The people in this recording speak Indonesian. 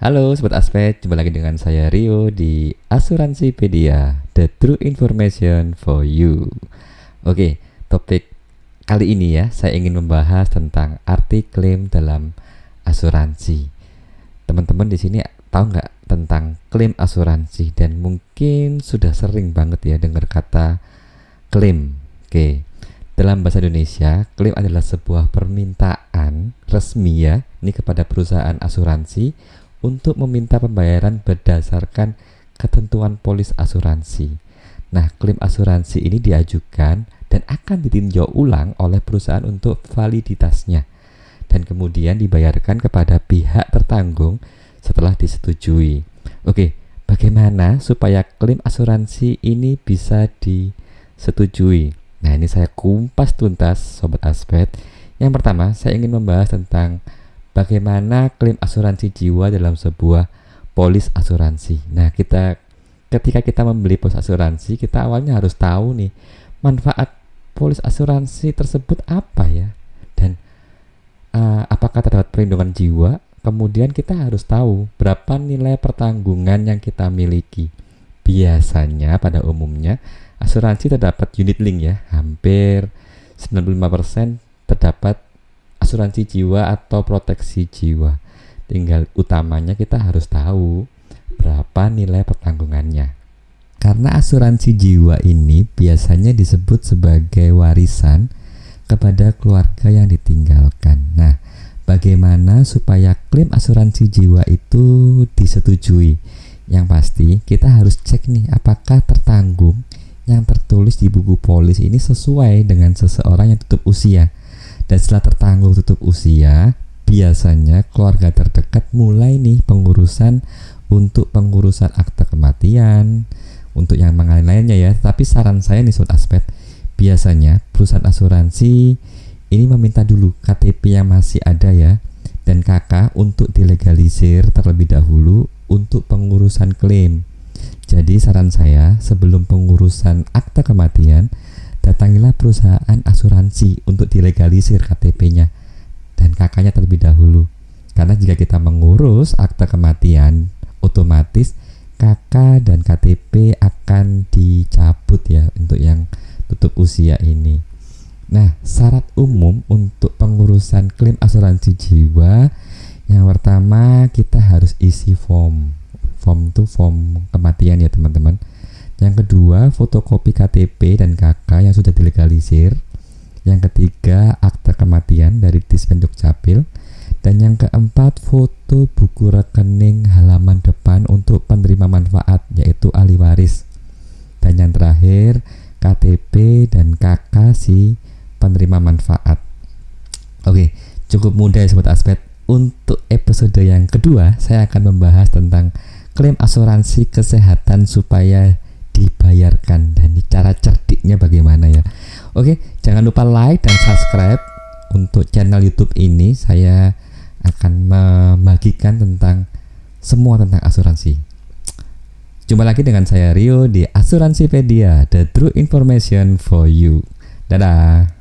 Halo Sobat Aspek, jumpa lagi dengan saya Rio di Asuransipedia, the true information for you. Oke, topik kali ini ya, saya ingin membahas tentang arti klaim dalam asuransi. Teman-teman di sini tahu nggak tentang klaim asuransi, dan mungkin sudah sering banget ya dengar kata klaim. Oke, dalam bahasa Indonesia, klaim adalah sebuah permintaan resmi ya, ini kepada perusahaan asuransi untuk meminta pembayaran berdasarkan ketentuan polis asuransi. Nah, klaim asuransi ini diajukan dan akan ditinjau ulang oleh perusahaan untuk validitasnya, dan kemudian dibayarkan kepada pihak tertanggung setelah disetujui. Oke, bagaimana supaya klaim asuransi ini bisa disetujui? Nah, ini saya kumpas tuntas Sobat Aspek. Yang pertama, saya ingin membahas tentang bagaimana klaim asuransi jiwa dalam sebuah polis asuransi. Nah, ketika kita membeli polis asuransi, kita awalnya harus tahu nih manfaat polis asuransi tersebut apa ya, dan apakah terdapat perlindungan jiwa. Kemudian kita harus tahu berapa nilai pertanggungan yang kita miliki. Biasanya pada umumnya asuransi terdapat unit link ya, hampir 95% terdapat asuransi jiwa atau proteksi jiwa. Tinggal utamanya kita harus tahu berapa nilai pertanggungannya. Karena asuransi jiwa ini biasanya disebut sebagai warisan kepada keluarga yang ditinggalkan. Nah, bagaimana supaya klaim asuransi jiwa itu disetujui? Yang pasti kita harus cek nih apakah tertanggung yang tertulis di buku polis ini sesuai dengan seseorang yang tutup usia. Dan setelah tertanggung tutup usia, biasanya keluarga terdekat mulai nih pengurusan akte kematian, untuk yang lainnya ya. Tapi saran saya nih Sobat Aspek, biasanya perusahaan asuransi ini meminta dulu KTP yang masih ada ya, dan KK untuk dilegalisir terlebih dahulu untuk pengurusan klaim. Jadi saran saya, sebelum pengurusan akte kematian, datangilah perusahaan asuransi untuk dilegalisir KTP-nya dan KK-nya terlebih dahulu. Karena jika kita mengurus akte kematian, otomatis KK dan KTP akan dicabut ya untuk yang tutup usia ini. Nah, syarat umum untuk pengurusan klaim asuransi jiwa, yang pertama kita harus isi form kematian ya teman-teman. Yang kedua, fotokopi KTP dan KK yang sudah dilegalisir. Yang ketiga, akte kematian dari Dispen Dukcapil. Dan yang keempat, foto buku rekening halaman depan untuk penerima manfaat, yaitu ahli waris. Dan yang terakhir, KTP dan KK si penerima manfaat. Oke, cukup mudah ya Sobat Aspek. Untuk episode yang kedua, saya akan membahas tentang klaim asuransi kesehatan supaya dibayarkan, dan cara cerdiknya bagaimana ya. Oke, jangan lupa like dan subscribe untuk channel YouTube ini. Saya akan membagikan semua tentang asuransi. Jumpa lagi dengan saya Rio di Asuransipedia, the true information for you. Dadah.